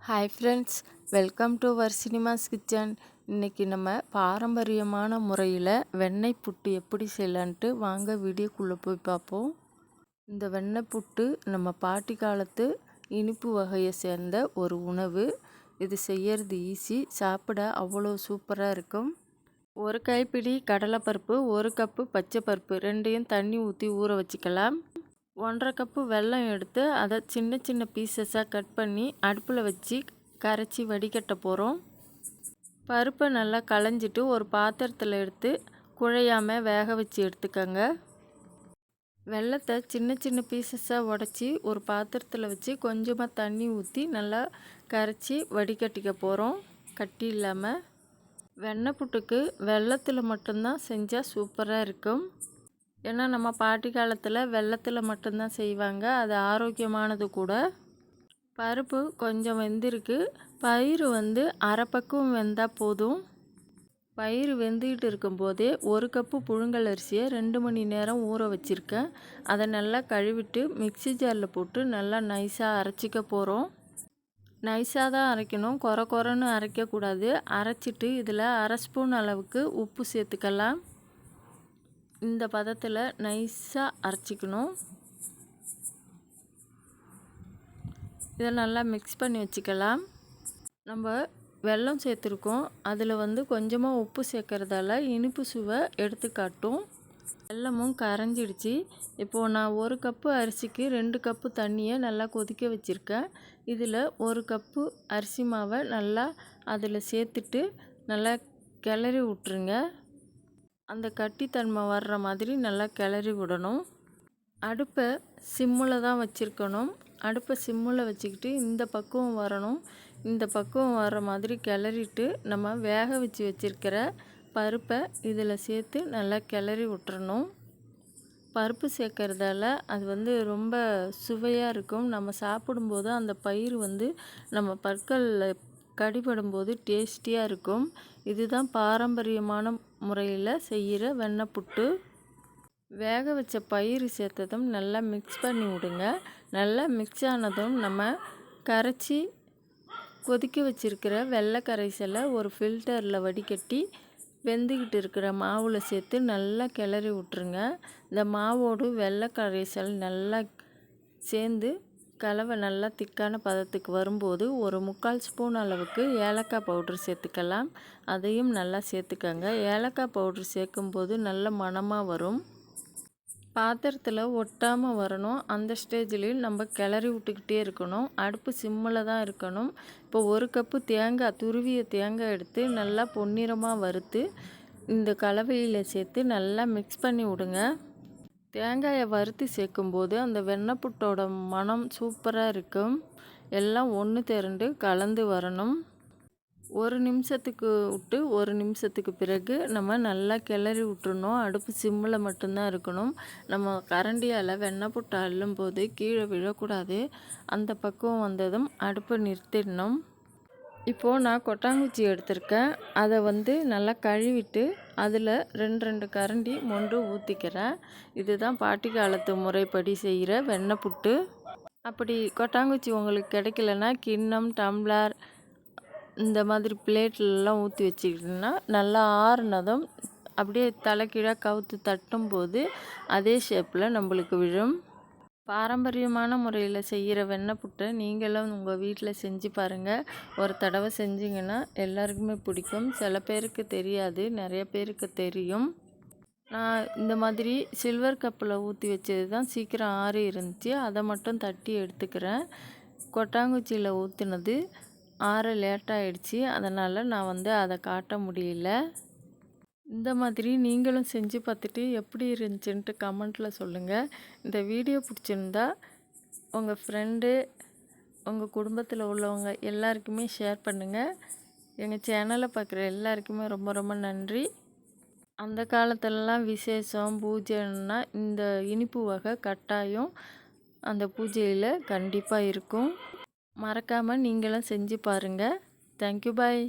Hi friends, welcome to வர்சினிமாஸ் kitchen. இன்றைக்கி நம்ம பாரம்பரியமான முறையில் வெண்ணெய் புட்டு எப்படி செய்யலான்ட்டு வாங்க வீடியோக்குள்ளே போய் பார்ப்போம். இந்த வெண்ணெய் புட்டு நம்ம பாட்டி காலத்து இனிப்பு வகையை சேர்ந்த ஒரு உணவு. இது செய்யறது ஈஸி, சாப்பிட அவ்வளோ சூப்பராக இருக்கும். ஒரு கைப்பிடி கடலைப்பருப்பு, ஒரு கப்பு பச்சை பருப்பு ரெண்டையும் தண்ணி ஊற்றி ஊற வச்சுக்கலாம். 1.5 கப்பு வெல்லம் எடுத்து அதை சின்ன சின்ன பீசஸாக கட் பண்ணி அடுப்பில் வச்சு கரைச்சி வடிகட்ட போகிறோம். பருப்பை நல்லா களைஞ்சிட்டு ஒரு பாத்திரத்தில் எடுத்து குழையாமல் வேக வச்சு எடுத்துக்கோங்க. வெல்லத்தை சின்ன சின்ன பீசஸாக உடச்சி ஒரு பாத்திரத்தில் வச்சு கொஞ்சமாக தண்ணி ஊற்றி நல்லா கரைச்சி வடிகட்டிக்க போகிறோம், கட்டி இல்லாமல். வெண்ணெய் புட்டுக்கு வெல்லத்தில் மட்டும்தான் செஞ்சால் சூப்பராக இருக்கும். ஏன்னா நம்ம பாட்டி காலத்தில் வெல்லத்தில் மட்டும்தான் செய்வாங்க, அது ஆரோக்கியமானது கூட. பருப்பு கொஞ்சம் வெந்திருக்கு, பயிறு அரை பக்குவம் வெந்தால் போதும். பயிறு வெந்துக்கிட்டு இருக்கும்போதே 1 கப்பு புழுங்கல் அரிசியை 2 மணி நேரம் ஊற வச்சுருக்கேன். அதை நல்லா கழுவிட்டு மிக்ஸி ஜாரில் போட்டு நல்லா நைஸாக அரைச்சிக்க போகிறோம். நைஸாக தான் அரைக்கணும், கொரன்னு அரைக்கக்கூடாது. அரைச்சிட்டு இதில் 1/2 ஸ்பூன் அளவுக்கு உப்பு சேர்த்துக்கலாம். இந்த பதத்தில் நைஸாக அரைச்சிக்கணும். இதை நல்லா மிக்ஸ் பண்ணி வச்சுக்கலாம். நம்ம வெல்லம் சேர்த்துருக்கோம், அதில் கொஞ்சமாக உப்பு சேர்க்கறதால இனிப்பு சுவை எடுத்து காட்டும். வெல்லமும் கரைஞ்சிடுச்சு. இப்போது நான் 1 கப்பு அரிசிக்கு 2 கப்பு தண்ணியை நல்லா கொதிக்க வச்சுருக்கேன். இதில் 1 கப்பு அரிசி மாவை நல்லா அதில் சேர்த்துட்டு நல்லா கிளறி விட்ருங்க. அந்த கட்டித்தன்மை வர்ற மாதிரி நல்லா கிளறி விடணும். அடுப்பை சிம்மில் தான் வச்சுருக்கணும். அடுப்பை சிம்மில் வச்சுக்கிட்டு இந்த பக்குவம் வரணும். இந்த பக்குவம் வர்ற மாதிரி கிளறிட்டு நம்ம வேக வச்சு வச்சுருக்கிற பருப்பை இதில் சேர்த்து நல்லா கிளறி விட்டுறணும். பருப்பு சேர்க்கறதால அது ரொம்ப சுவையாக இருக்கும். நம்ம சாப்பிடும்போது அந்த பயிர் நம்ம பற்களில் கடிபடும்போது டேஸ்டியாக இருக்கும். இதுதான் பாரம்பரியமான முறையில் செய்கிற வெண்ணெய் புட்டு. வேக வச்ச பயிர் சேர்த்ததும் நல்லா மிக்ஸ் பண்ணி விடுங்க. நல்லா மிக்ஸ் ஆனதும் நம்ம கரைச்சி கொதிக்க வச்சுருக்கிற வெள்ளை கரைசலை ஒரு ஃபில்டரில் வடிகட்டி வெந்துக்கிட்டு இருக்கிற மாவில் சேர்த்து நல்லா கிளறி விட்ருங்க. இந்த மாவோடு வெள்ளை கரைசல் நல்லா சேர்ந்து கலவை நல்லா திக்கான பதத்துக்கு வரும்போது ஒரு 3/4 ஸ்பூன் அளவுக்கு ஏலக்காய் பவுட்ரு சேர்த்துக்கலாம். அதையும் நல்லா சேர்த்துக்கங்க. ஏலக்காய் பவுட்ரு சேர்க்கும்போது நல்ல மணமாக வரும். பாத்திரத்தில் ஒட்டாமல் வரணும். அந்த ஸ்டேஜ்லேயும் நம்ம கிளறி விட்டுக்கிட்டே இருக்கணும். அடுப்பு சிம்மில் தான் இருக்கணும். இப்போ 1 கப்பு தேங்காய், துருவிய தேங்காய் எடுத்து நல்லா பொன்னிறமாக வறுத்து இந்த கலவையில் சேர்த்து நல்லா மிக்ஸ் பண்ணி விடுங்க. தேங்காயை வறுத்து சேர்க்கும்போது அந்த வெண்ணெய் புட்டோட மனம் சூப்பராக இருக்கும். எல்லாம் ஒன்று திரண்டு கலந்து வரணும். 1 நிமிஷத்துக்கு விட்டு 1 நிமிஷத்துக்கு பிறகு நம்ம நல்லா கிளறி விட்டுறணும். அடுப்பு சிம்மில் மட்டும்தான் இருக்கணும். நம்ம கரண்டியால் வெண்ணெய் புட்டை அள்ளும் போது கீழே விழக்கூடாது. அந்த பக்குவம் வந்ததும் அடுப்பை நிறுத்திடணும். இப்போது நான் கொட்டாங்குச்சி எடுத்திருக்கேன். அதை நல்லா கழுவிட்டு அதில் 2 கரண்டி மொண்டு ஊற்றிக்கிறேன். இதுதான் பாட்டி காலத்து முறைப்படி செய்கிற வெண்ணெய் புட்டு. அப்படி கொட்டாங்குச்சி உங்களுக்கு கிடைக்கலன்னா கிண்ணம், டம்ளர் இந்த மாதிரி பிளேட்லலாம் ஊற்றி வச்சுக்கிட்டிங்கன்னா நல்லா ஆறுனதும் அப்படியே தலைக்கீழாக கவுத்து தட்டும்போது அதே ஷேப்பில் நம்மளுக்கு விழும். பாரம்பரியமான முறையில் செய்கிற வெண்ணெய் புட்டை நீங்களும் உங்கள் வீட்டில் செஞ்சு பாருங்கள். ஒரு தடவை செஞ்சிங்கன்னா எல்லாருக்குமே பிடிக்கும். சில பேருக்கு தெரியாது, நிறைய பேருக்கு தெரியும். நான் இந்த மாதிரி சில்வர் கப்பில் ஊற்றி வச்சது தான் சீக்கிரம் ஆறி இருந்துச்சு. அதை மட்டும் தட்டி எடுத்துக்கிறேன். கொட்டாங்குச்சியில் ஊற்றினது ஆற லேட்டாகிடுச்சு, அதனால் நான் அதை காட்ட முடியல. இந்த மாதிரி நீங்களும் செஞ்சு பார்த்துட்டு எப்படி இருந்துச்சுன்ட்டு கமெண்ட்டில் சொல்லுங்கள். இந்த வீடியோ பிடிச்சிருந்தா உங்கள் ஃப்ரெண்டு, உங்கள் குடும்பத்தில் உள்ளவங்க எல்லாருக்குமே ஷேர் பண்ணுங்கள். எங்கள் சேனலை பார்க்குற எல்லாருக்குமே ரொம்ப ரொம்ப நன்றி. அந்த காலத்துலலாம் விசேஷம், பூஜைன்னா இந்த இனிப்பு வகை கட்டாயம் அந்த பூஜையில் கண்டிப்பாக இருக்கும். மறக்காமல் நீங்களும் செஞ்சு பாருங்கள். தேங்க்யூ, பாய்.